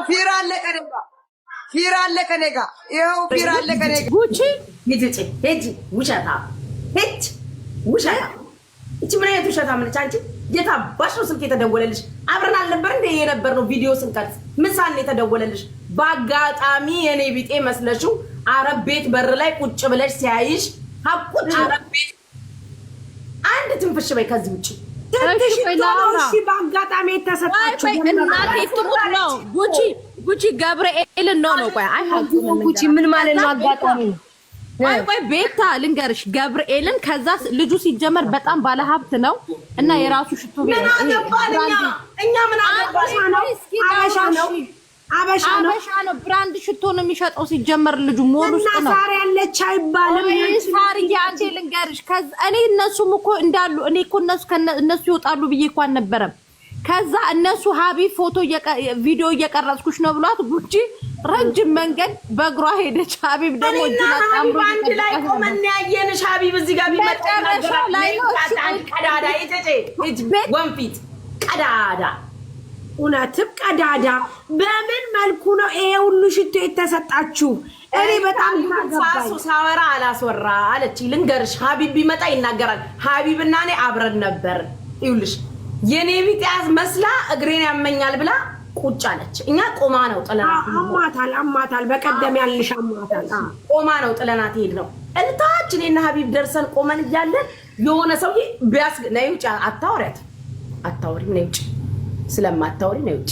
ፊራ አለ ከነጋ ፊራ አለ ከነጋ ይኸው ፊራ አለ ከነጋ ጉቺ ሂጂ ሂጂ ውሸታ ሂጂ ውሸታ እቺ ምን አይነት ውሸታ ምን አንቺ የታባሽ ነው ስልክ የተደወለልሽ አብረን አልነበር እንደ የነበር ነው ቪዲዮ ስንቀርጽ ምን ሳን የተደወለልሽ በአጋጣሚ የኔ ቢጤ መስለሽው አረብ ቤት በር ላይ ቁጭ ብለሽ ሲያይሽ ሀቁጭ አረብ ቤት አንድ ትንፍሽ በይ ከዚህ ውጪ ትንሽ በአጋጣሚ የተሰጣችሁ እናቴ ትሙት ነው ጉቺ ገብርኤል ነው ቆይ ጉቺ ምን ማለት ነው አጋጣሚ ቆይ ቤታ ልንገርሽ ገብርኤልን ከዛ ልጁ ሲጀመር በጣም ባለሀብት ነው እና የራሱ ሽቶ ቤት እኛ ምን አበሻ ነው ብራንድ ሽቶ ነው የሚሸጠው ሲጀመር ልጁ ሞል ውስጥ ነው ሳሪ ያለች አይባልም ሳሪ አንዴ ልንገርሽ ከዛ እኔ እነሱም እኮ እንዳሉ እኔ እኮ እነሱ ይወጣሉ ብዬ እኮ አልነበረም ከዛ እነሱ ሀቢብ ፎቶ ቪዲዮ እየቀረጽኩሽ ነው ብሏት ጉቺ ረጅም መንገድ በእግሯ ሄደች ሀቢብ ደግሞ ሀቢብ አንድ ላይ ቆመን ያየንሽ ሀቢብ እዚህ ጋር ቢመጣ ላይ ቀዳዳ ወንፊት ቀዳዳ እውነትም ቀዳዳ በምን መልኩ ነው ይሄ ሁሉ ሽቶ የተሰጣችሁ? እኔ በጣም ሳሱ ሳወራ አላስወራ አለች። ልንገርሽ ሀቢብ ቢመጣ ይናገራል። ሀቢብና እኔ አብረን ነበር። ይኸውልሽ የኔ ቢጤያዝ መስላ እግሬን ያመኛል ብላ ቁጭ አለች። እኛ ቆማ ነው ጥለናት አማታል በቀደም ያልሽ አማታል ቆማ ነው ጥለናት ሄድ ነው እንታች እኔና ሀቢብ ደርሰን ቆመን እያለን የሆነ ሰውዬ ቢያስ ነይ ውጭ አታወሪም ነይ ውጭ ስለማታወሪ ነው ውጭ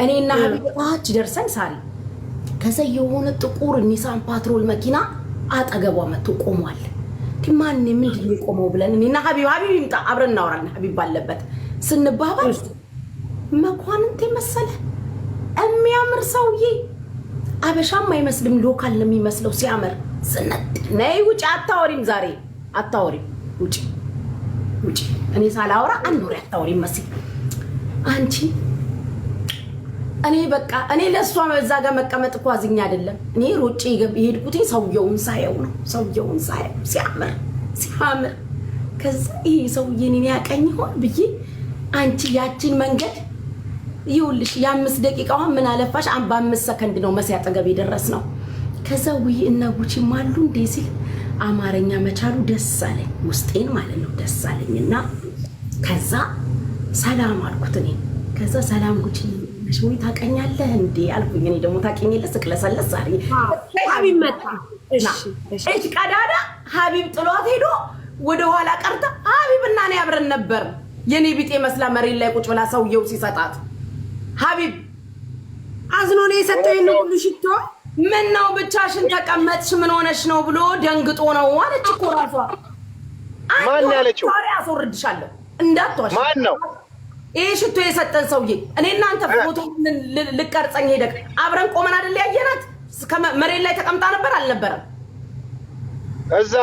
እኔና ሀቢብ ታች ደርሰን ሳሪ ከዛ የሆነ ጥቁር ኒሳን ፓትሮል መኪና አጠገቧ መጥቶ ቆሟል። ማን ምንድን ነው ቆመው ብለን እኔና ሀቢብ ይምጣ አብረን እናወራለን። ሀቢብ ባለበት ስንባባል መኳንንት መሰለ የሚያምር ሰውዬ አበሻም አይመስልም ሎካል ነው የሚመስለው ሲያምር ስነት ነይ ውጭ አታወሪም ዛሬ አታወሪም ውጭ እኔ ሳላወራ አንዱር አታወሪም መስል አንቺ እኔ በቃ እኔ ለሷ በዛ ጋር መቀመጥ እኮ አዝኛ አይደለም እኔ ሮጬ ይሄድኩት ሰውየውን ሳየው ነው ሰውየውን ሳየው ሲያምር ከዛ ይሄ ሰውዬ እኔን ያቀኝ ሆን ብዬ አንቺ ያቺን መንገድ ይውልሽ የ5 ደቂቃውን ምን አለፋሽ በ5 ሰከንድ ነው መስ ያጠገብ ይደረስ ነው ከዛ ውይ እና ጉቺ ማሉ እንደ ሲል አማርኛ መቻሉ ደስ አለኝ ውስጤን ማለት ነው ደስ አለኝና ከዛ ሰላም አልኩት እኔ ከዛ ሰላም ጉቺ ወይ ታቀኛለህ እንዴ አልኩኝ እኔ ደግሞ ታቀኝልህ ስቅለሰለስ ዛሬ ሀቢብ መጣ እሺ ቀዳዳ ሀቢብ ጥሏት ሄዶ ወደ ኋላ ቀርታ ሀቢብና እኔ አብረን ነበር የኔ ቢጤ መስላ መሬት ላይ ቁጭ ብላ ሰውየው ሲሰጣት ሀቢብ አዝኖ ነው የሰጠኝ ነው ሁሉ ሽቶ ምን ነው ብቻሽን ተቀመጥሽ ምን ሆነሽ ነው ብሎ ደንግጦ ነው አለች እኮ ራሷ ማን ያለችው ዛሬ አስወርድሻለሁ እንዳትዋሽ ማን ነው ይሄ ሽቶ የሰጠን ሰውዬ እኔ እናንተ ፎቶ ልቀርጸኝ ሄደክ አብረን ቆመን አይደል ያየናት መሬት ላይ ተቀምጣ ነበር አልነበረም እዛ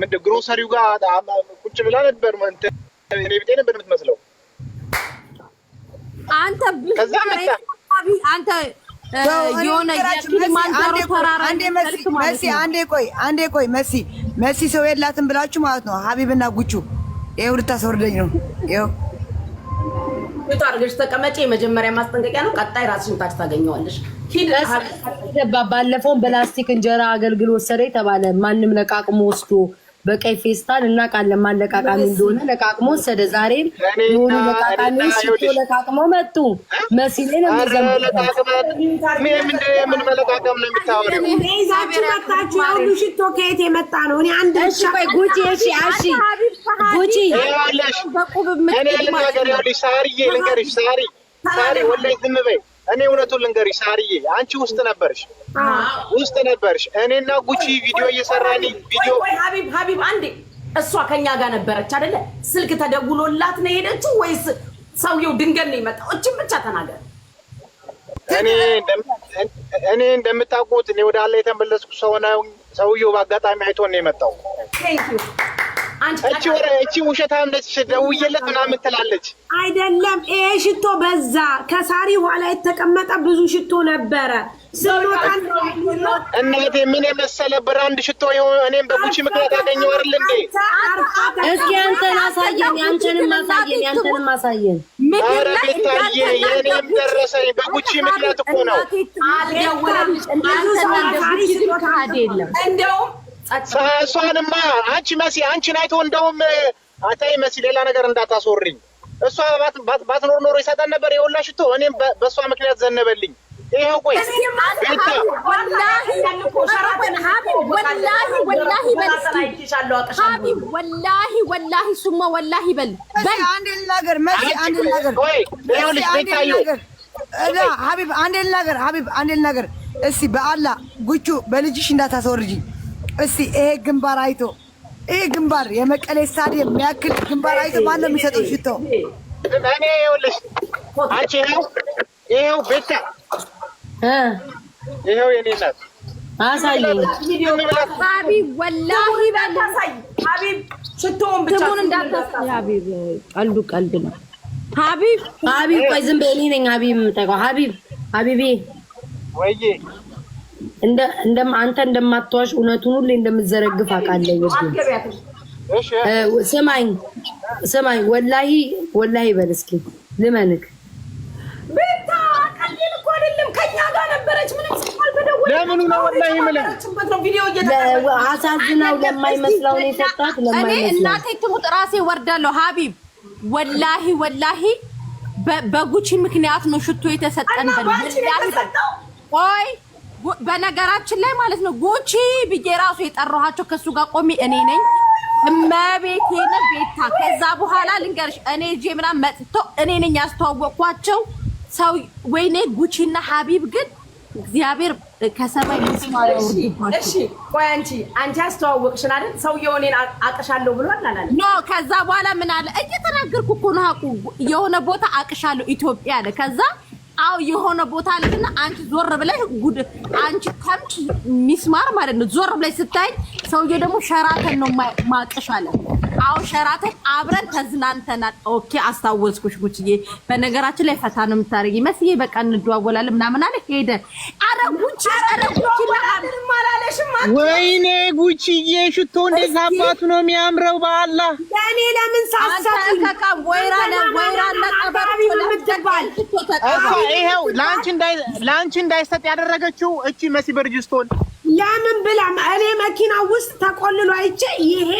ምን ግሮሰሪው ጋር ቁጭ ብላ ነበር እኔ ቢጤ ነበር የምትመስለው አንተ አንተ የሆነ የኪሊማንጃሮ ተራራ አንዴ ቆይ መሲ ሰው የላትም ብላችሁ ማለት ነው ሀቢብና ጉቹ ይሄው ልታስወርደኝ ነው ይሄው አድርገሽ ተቀመጪ የመጀመሪያ ማስጠንቀቂያ ነው ቀጣይ ራስሽን ታች ታገኘዋለሽ ባለፈው በላስቲክ እንጀራ አገልግሎት ወሰደ ተባለ ማንም ለቃቅሞ ወስዶ በቀይ ፌስታል እና ቃለም ማለቃቃሚ እንደሆነ ለቃቅሞ ወሰደ ዛሬም የሆነ ለቃቃሚ ሽቶ ለቃቅሞ መጡ መሲሌ ነው ምን መለቃቀም ነው የምታወሪው ይዛችሁ መጣችሁ ያው ሽቶ ከየት የመጣ ነው እኔ አንድ እሺ ቆይ ጉቺ እሺ ጉቺ እኔ ልንገርሽ ሳሪ ወላሂ ዝም በይ እኔ እውነቱን ልንገርሽ ሳሪዬ አንቺ ውስጥ ነበርሽ እኔና ጉቺ ቪዲዮ እየሰራን ቪዲዮ ሀቢብ አንዴ እሷ ከኛ ጋር ነበረች አይደለ ስልክ ተደውሎላት ነው ሄደችው ወይስ ሰውየው ድንገት ነው የመጣው እቺን ብቻ ተናገር እኔ እንደምታውቁት እኔ ወደ አላህ የተመለስኩ ሰው ነው ሰውየው በአጋጣሚ አይቶ ነው የመጣው እቺ ውሸታም ነች ደውዬለት ምናምን ትላለች አይደለም ይሄ ሽቶ በዛ ከሳሪ ኋላ የተቀመጠ ብዙ ሽቶ ነበረ ስለሞታን እናቴ ምን የመሰለ ብራንድ ሽቶ ይሁን እኔም በጉቺ ምክንያት ያገኘው አይደል እንዴ እስኪ አንተን አሳየን ያንተንም አሳየን ኧረ ቤታዬ የኔም ደረሰኝ በጉቺ ምክንያት እኮ ነው እንደውም እሷንማ አንቺ መሲ አንቺን አይቶ እንደውም አታይ መሲ ሌላ ነገር እንዳታስወሪኝ እሷ ባትኖር ኖሮ ይሰጠን ነበር የወላ ሽቶ እኔም በእሷ ምክንያት ዘነበልኝ ይሄው ቆይ ወላሂ ሱማ ወላሂ በል አንድ ነገር መሲ አንድ ነገር ቆይ ይኸውልሽ ቤታዬ ሀቢብ አንድ ነገር እስቲ በአላህ ጉቹ በልጅሽ እንዳታስወርጂ እስቲ ይሄ ግንባር አይቶ ይሄ ግንባር የመቀሌ ስታዲየም የሚያክል ግንባር አይቶ ማን ነው የሚሰጠው ሽቶ እኔ ይኸውልሽ አንቺ ይኸው ቤታ ይኸው የኔ ናት አሳየኝ ሀቢብ ወላሂ እንዳታሳይ ሀቢብ ሽቶውን ብቻ እንዳታሳይ ሀቢብ ቀልድ ነው ሀቢብ ቆይ ዝም በይ እኔ ነኝ ሀቢብ የምጠቀው ሀቢቤ ወይዬ አንተ እንደማትዋሽ እውነቱን ሁሌ እንደምትዘረግፍ አውቃለሁ ስማኝ ወላሂ በል እስኪ ልመንክ ቤታ ቀልል እኮ አይደለም ከኛ ጋር ነበረች ምንም ሲባል በደወለ ለምን ነው ወላሂ አሳዝናው ለማይመስለው ነው የሰጣት እኔ እናቴ ትሙት ራሴ ወርዳለሁ ሀቢብ ወላሂ በጉቺ ምክንያት ነው ሽቶ የተሰጠን ቆይ በነገራችን ላይ ማለት ነው ጉቺ ብዬ ራሱ የጠራኋቸው ከሱ ጋር ቆሚ እኔ ነኝ እመቤቴን ቤታ ከዛ በኋላ ልንገርሽ እኔ እጄ ምናምን መጥቶ እኔ ነኝ ያስተዋወቅኳቸው ሰው ወይኔ ጉቺና ሀቢብ ግን እግዚአብሔር ከሰማይ መስማት እሺ ቆይ አንቺ አስተዋወቅሽን አይደል ሰውዬው እኔን አቅሻለሁ ብሏል አላለ ኖ ከዛ በኋላ ምን አለ እየተናገርኩ እኮ ነው አቁ የሆነ ቦታ አቅሻለሁ ኢትዮጵያ አለ ከዛ አው የሆነ ቦታ አለና አንቺ ዞር ብለሽ ጉድ አንቺ ከምት ሚስማር ማለት ነው ዞር ብለሽ ስታይ ሰውዬው ደግሞ ሸራተን ነው ማቅሽ አለ አው ሸራተን አብረን ተዝናንተናል ኦኬ አስታወስኩሽ ጉቺዬ በነገራችን ላይ ፈታ ነው የምታረጊ መስዬ በቃ እንደዋወላለን ምናምን አለ ሄደ አረ ጉቺ ማላለሽም ወይኔ ጉቺዬ ሽቶ እንደዛ አባቱ ነው የሚያምረው በአላህ ለኔ ለምን ሳሳት ወይራ ለቀበሩ ለምትባል ይሄው ላንቺ እንዳይሰጥ ያደረገችው እቺ መሲ በርጅስቶን ለምን ብላ እኔ መኪና ውስጥ ተቆልሎ አይቼ ይሄ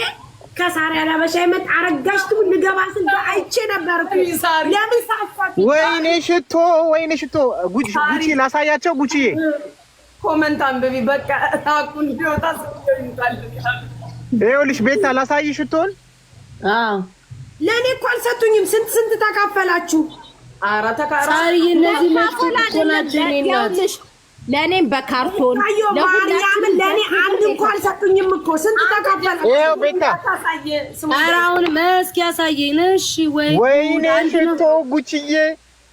ከሳሪያ ለበሻ ይመጣ አረጋሽቱ ልገባ ስል አይቼ ነበር ለምን ሳፋት ወይኔ ሽቶ ጉቺ ላሳያቸው ጉቺዬ ኮሜንት አንብቢ በቃ ታቁን ቢወጣ ሰጥቷል ይኸውልሽ ቤታ ላሳይሽ ሽቶን ለኔ እኮ አልሰጡኝም ስንት ተካፈላችሁ ኧረ ሳሪ እነዚህ መስኮናችን ለኔም በካርቶን ለሁላችንም ለኔ አንድ እንኳን አልሰጡኝም እኮ ስንት ተካፈላችሁ ይኸው ቤታ ኧረ አሁን መስኪ ያሳየኝ እሺ ወይኔ ሽቶ ጉቺዬ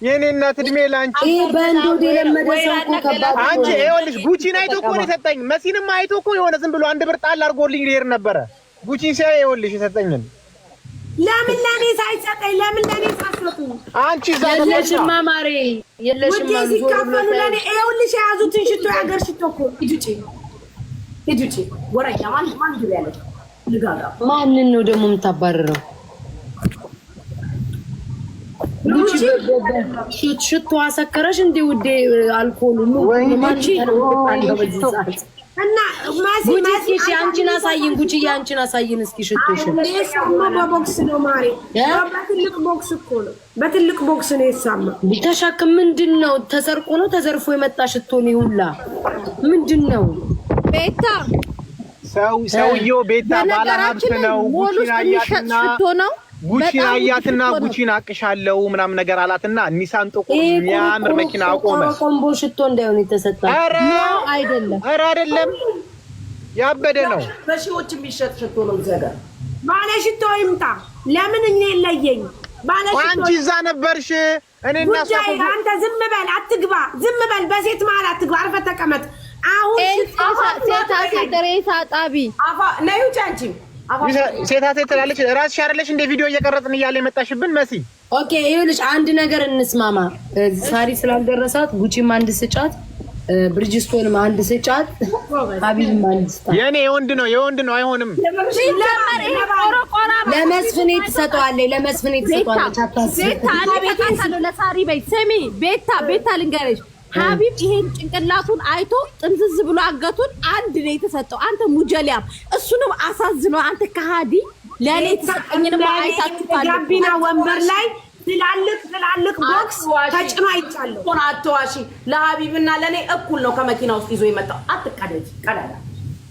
የኔ እናት እድሜ ላንቺ በእንዶድ የለመደ ሰው እኮ ከባድ አንቺ ይኸውልሽ ጉቺን አይቶ እኮ ነው የሰጠኝ መሲንም አይቶ እኮ የሆነ ዝም ብሎ አንድ ብር ጣል አድርጎልኝ ሊሄድ ነበረ ጉቺን ሲያይ ይኸውልሽ የሰጠኝን ለምን ለኔ ሳይሰጠኝ ለምን ለኔ ሳይሰጡኝ አንቺ የለሽማ ማሬ የለሽማ ሲካፈሉ ለኔ ይኸውልሽ የያዙትን ሽቶ ያገር ሽቶ እኮ ሂጂ ወራኛ ማን ግብ ያለች ልጋጋ ማንን ነው ደግሞ የምታባርረው ሽቶ አሰከረሽ እንዴ ውዴ አልኮሉ ማንቺ እና ማሲ አንቺን አሳይን ጉቺዬ አንቺን አሳይን እስኪ ሽቶሽን በቦክስ ነው ማሪ በትልቅ ቦክስ እኮ ነው በትልቅ ቦክስ ነው የሳማ ተሸክም ምንድነው ተሰርቆ ነው ተዘርፎ የመጣ ሽቶ ነው ሁላ ምንድነው ቤታ ሰውየው ቤታ ባለ ሀብት ነው ጉቺን አያትና ሽቶ ነው ጉቺን አያትና ጉቺን አቅሻለሁ ምናምን ነገር አላትና ኒሳን ጥቁር የሚያምር መኪና አቆመ ኮምቦ ሽቶ እንዳይሆን የተሰጠ አይደለም ያበደ ነው በሺዎች የሚሸጥ ሽቶ ነው ዘጋ ባለ ሽቶ ይምጣ ለምን እኔ ለየኝ ባለ ሽቶ አንቺ እዛ ነበርሽ እኔና ሰው አንተ ዝም በል አትግባ ዝም በል በሴት መሀል አትግባ አርፈህ ተቀመጥ አሁን ሴታ ጣቢ አፋ ነዩ ቻንቺ ሴታ ሴት ትላለች። ራስሽ አይደለሽ እንደ ቪዲዮ እየቀረጽን እያለ የመጣሽብን መሲ። ኦኬ ይኸውልሽ አንድ ነገር እንስማማ። ሳሪ ስላልደረሳት ጉቺም አንድ ስጫት፣ ብሪጅስቶንም አንድ ስጫት፣ ሀቢብም አንድ ስጫት። የኔ የወንድ ነው አይሆንም። ለመስፍኔ ትሰጠዋለች፣ ለመስፍኔ ትሰጠዋለች። ቤታ ለሳሪ በይ ስሚ ቤታ ልንገርሽ ሀቢብ ይሄን ጭንቅላቱን አይቶ ጥምዝዝ ብሎ አንገቱን አንድ ነው የተሰጠው። አንተ ሙጀሊያም እሱንም አሳዝኖ አንተ ከሃዲ ለኔ ተሰጠኝንም አይታችኋል። ጋቢና ወንበር ላይ ትላልቅ ቦክስ ተጭኖ አይቻለሁ። ሆነ አትዋሺ። ለሀቢብና ለኔ እኩል ነው ከመኪና ውስጥ ይዞ የመጣው። አትቀደጂ ቀዳዳ።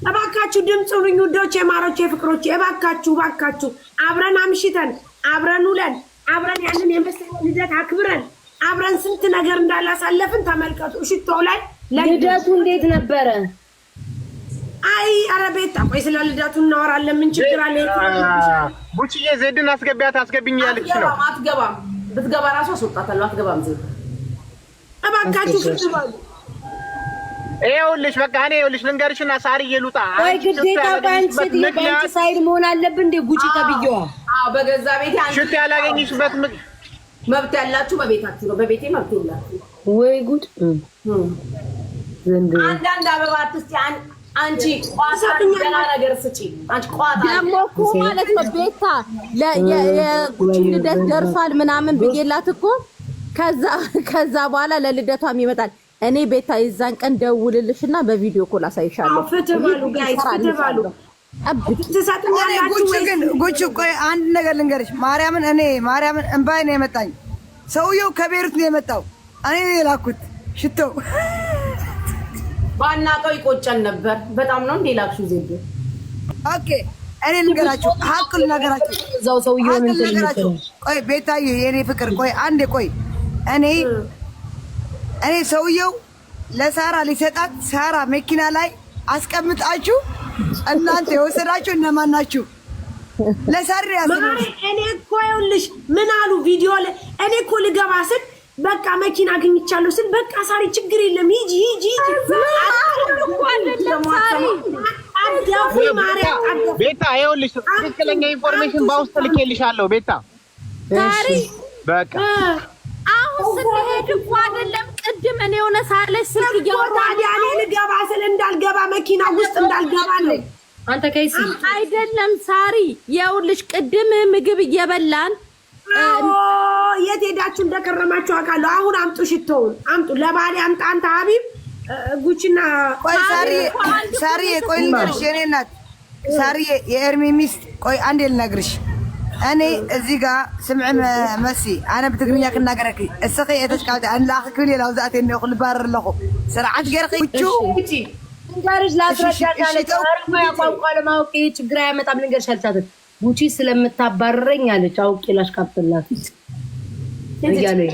እባካችሁ ድምፅ ሁኑኝ ውዶቼ፣ ማሮቼ፣ ፍቅሮቼ እባካችሁ አብረን አምሽተን አብረን ውለን አብረን ያንን የመሰለ ልደት አክብረን አብረን ስንት ነገር እንዳላሳለፍን ተመልከቱ። ሽቶው ላይ ልደቱ እንዴት ነበረ? አይ ኧረ ቤታ ቆይ ስለ ልደቱ እናወራለን። ምን ችግር አለ? ቡቺዬ ዜድን አስገቢኝ ያለች ነው። አትገባም። ብትገባ ራሱ አስወጣታለሁ። አትገባም ዜድ። እባካችሁ ፍትባሉ። ይኸውልሽ በቃ እኔ ልንገርሽና ሳርዬ ልውጣ። ወይ ግዴታ በአንቺ ሳይድ መሆን አለብን እንደ ጉቺ ተብዬዋ። አዎ በገዛ ቤቴ አንቺ ሽቶ ያላገኝሽበት መብት ያላችሁ በቤታችሁ ነው። በቤቴ መብት የላችሁ። ወይ ጉድ! አንዳንድ አበባ አትስጪ። አንቺ ቋጣኛ ነገር ስጪ። አንቺ ቋጣ ደግሞ እኮ ማለት ነው ቤታ የጉቺ ልደት ደርሷል ምናምን ብዬላት እኮ ከዛ በኋላ ለልደቷም ይመጣል። እኔ ቤታ የዛን ቀን ደውልልሽና በቪዲዮ ኮል አሳይሻለሁ። ፍትባሉ ጋይስ ፍትባሉ። ጉቺ ቆይ አንድ ነገር ልንገርሽ። ማርያምን እንባይ ነው የመጣኝ። ሰውየው ከቤሩት ነው የመጣው። እኔ ነው የላኩት ሽቶ። ባናቀው ይቆጨን ነበር። በጣም ነው እንዴ ላክሹ ዜድ። ኦኬ እኔ ልንገራችሁ፣ ሀቅል ነገራችሁ። እዛው ሰውየው ምን ነገራችሁ። ቆይ ቤታዬ የኔ ፍቅር ቆይ አንዴ ቆይ። እኔ ሰውየው ለሳራ ሊሰጣት ሳራ መኪና ላይ አስቀምጣችሁ እናንተ የወሰዳችሁ እነማን ናችሁ? ለሳሪ ያሰሩት እኔ እኮ ይኸውልሽ ምን አሉ ቪዲዮ ላይ እኔ እኮ ልገባ ስል በቃ መኪና አግኝቻለሁ ስል በቃ ሳሪ ችግር የለም ሂጂ ቤታ ይኸውልሽ ትክክለኛ ኢንፎርሜሽን በውስጥ ልኬልሻለሁ። ቤታ ሳሪ በቃ አሁን ስትሄድ እኮ አይደለም ቅድም እኔ የሆነ ሳለሽ ስልክ እያወራሁ እኔ ልገባ ስል እንዳልገባ መኪና ውስጥ እንዳልገባ ነው። አንተ ከይሲ አይደለም ሳሪ ይኸውልሽ ቅድም ምግብ እየበላን የት ሄዳችሁ እንደከረማችሁ አውቃለሁ። አሁን አምጡ ሽቶውን አምጡ። ለባሌ አምጣ አንተ ሀቢብ ጉቺና ቆይ ሳሪ ቆይ ልንገርሽ የኔ እናት ሳሪ የኤርሚ ሚስት ቆይ አንዴ ልነግርሽ። እኔ እዚህ ጋር ስምዕ መሲ ኣነ ብትግርኛ ክናገረኪ እስኺ የተሽቃልቲ ኣንላኺ ክብል የላው ዛእተ እኒኦ ክልባረር ኣለኹ ስርዓት ገይርኺ ውቹ ንገርሽ ላስረዳት ቋንቋ ለማወቅ ችግር አያመጣም። ልንገርሽ አልቻትም ጉቺ ስለምታባረረኝ አለች። አውቄ ላሽቃብጥላት እያለኝ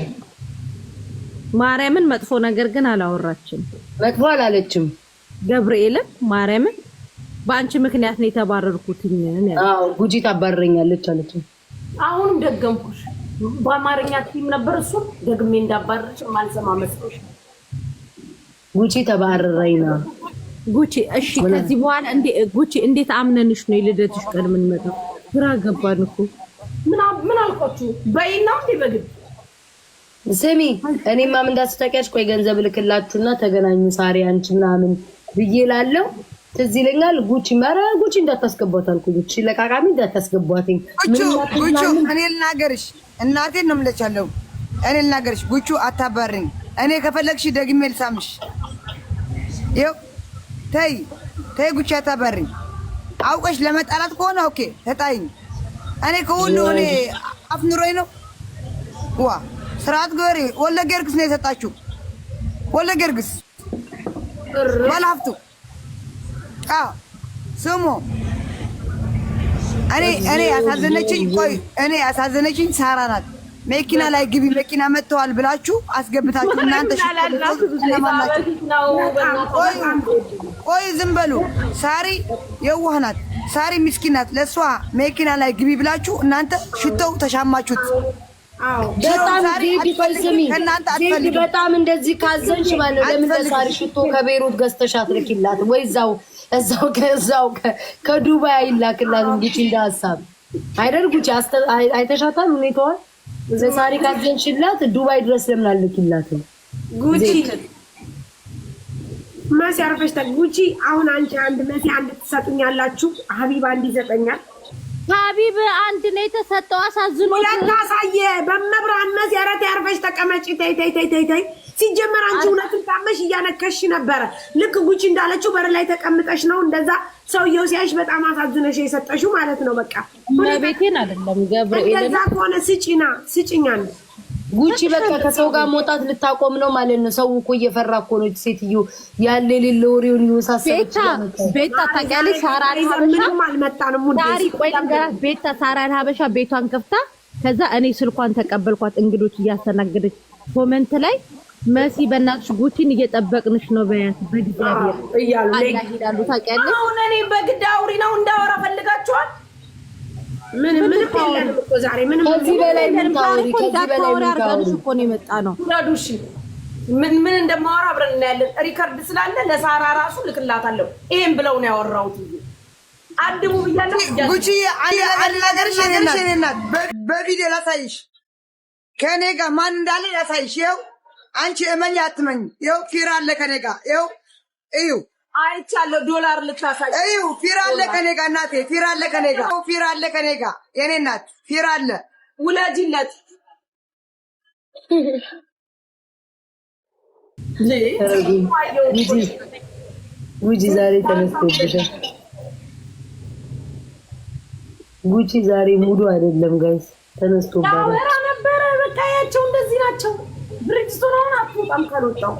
ማርያምን መጥፎ ነገር ግን አላወራችም። መጥፎ አላለችም። ገብርኤልን ማርያምን በአንቺ ምክንያት ነው የተባረርኩትኝ። አዎ ጉቺ ታባረረኛለች አለች። አሁንም ደገምኩሽ። በአማርኛ ቲም ነበር እሱ ደግሜ እንዳባረርሽ ማልሰማ መስሎሽ። ጉቺ ተባረረኝ ነው ጉቺ። እሺ ከዚህ በኋላ ጉቺ እንዴት አምነንሽ ነው የልደትሽ ቀን የምንመጣው? ግራ ገባን እኮ። ምን አልኳችሁ? በይና እንዴ በግድ ስሚ እኔማ ምን እንዳስተቀያች ቆይ ገንዘብ ልክላችሁና ተገናኙ ሳሪ አንቺ ምናምን ብዬ ላለው ትዝ ይለኛል። ጉቺ ጉቺ እንዳታስገቧት አልኩ። ጉቺ ለቃቃሚ እንዳታስገቧት። ጉቺ እኔ ልናገርሽ እናቴን ነው የምለቻለሁ። እኔ ልናገርሽ ጉቺ አታባርኝ። እኔ ከፈለግሽ ደግሜ ልሳምሽ። ይኸው ተይ ጉቺ አታባርኝ። አውቀሽ ለመጣላት ከሆነ ኦኬ ተጣይኝ። እኔ ከሁሉ እኔ አፍ ኑሮኝ ነው ዋ ስርዓት ገሪ ወለ ገርግስ ነው የሰጣችሁ። ወለ ገርግስ ባለሀብቱ ስሙ እኔ ያሳዘነችኝ ሳራ ናት። መኪና ላይ ግቢ መኪና መጥተዋል ብላችሁ አስገብታችሁ እናንተ ቆይ ዝም በሉ። ሳሪ የዋህ ናት። ሳሪ ምስኪን ናት። ለእሷ መኪና ላይ ግቢ ብላችሁ እናንተ ሽተው ተሻማችሁት። በጣም እንደዚህ ካዘንሽ ማለት ለምን ሳሪ ሽቶ ከቤሩት ገዝተሽ አትልኪላት ወይ? እዛው እዛው ከዱባይ አይላክላት እንግዲህ እንደ ሀሳብ አይደል? ጉቺ አይተሻታል ሁኔታዋን። ለሳሪ ካዘንሽላት ዱባይ ድረስ ለምን አልልክላትም? ጉቺ ማሲ አርፈሽ ጉቺ አሁን አንቺ አንድ መሲ አንድ ትሰጡኛላችሁ፣ ሀቢብ አንድ ይሰጠኛል። ሀቢብ አንድ ነው የተሰጠው። አሳዝኖት ለታሳየ በመብራን መሲ አረተ ያርፈሽ ተቀመጪ። ተይ ሲጀመር አንቺ እውነትን ታመሽ እያነከሽ ነበረ። ልክ ጉቺ እንዳለችው በር ላይ ተቀምጠሽ ነው እንደዛ ሰውየው ሲያይሽ በጣም አሳዝነሽ የሰጠሽው ማለት ነው። በቃ ቤቴን አይደለም ገብርኤል እንደዛ ከሆነ ስጪኛ ነው ጉቺ በቃ ከሰው ጋር መውጣት ልታቆም ነው ማለት ነው። ሰው እኮ እየፈራ እኮ ነው ሴትዮ ያለ የሌለ ወሬውን ይወሳሰበች። ቤታ ታውቂያለሽ፣ ሳራን ሀበሻ ቤቷን ከፍታ ከዛ እኔ ስልኳን ተቀበልኳት። እንግዶች እያስተናገደች ኮመንት ላይ መሲ በእናትሽ ጉቺን እየጠበቅንሽ ነው በያት በእግዚአብሔር ይላሉ። ታውቂያለሽ አሁን እኔ በግድ አውሪ ነው እንዳወራ ፈልጋችኋል? ምን የለንም እኮ ዛሬ ምንም ከዚህ በላይ ምን ታወሪ? ከዚህ በላይ ምን ታወሪ እኮ ነው የመጣ ነው። ዳዱሽ ምን እንደማወራ አብረን እናያለን። ሪከርድ ስላለ ለሳራ ራሱ ልክላታለሁ። ይሄን ብለው ነው ያወራሁት። አድሙ ብያለሁ። ጉቺ አልናገርሽ የኔናት በቪዲዮ ላሳይሽ፣ ከኔ ጋር ማን እንዳለ ላሳይሽ። ይኸው አንቺ እመኝ አትመኝ፣ ይኸው ፊራ አለ ከኔ ጋር። ይኸው እዩ አይቻለሁ። ዶላር ልታሳይ እዩ ፊራ አለ ከኔ ጋር እናቴ፣ ፊራ አለ ከኔ ጋር፣ ፊራ አለ ከኔ ጋር የኔ እናት፣ ፊራ አለ ውለጂለት። ጉቺ ዛሬ ተነስቶብሻል። ጉቺ ዛሬ ሙሉ አይደለም ጋይስ፣ ተነስቶባታል። ነበረ በቃ ያቸው እንደዚህ ናቸው። ብሪጅስቶን አሁን አትወጣም ካልወጣው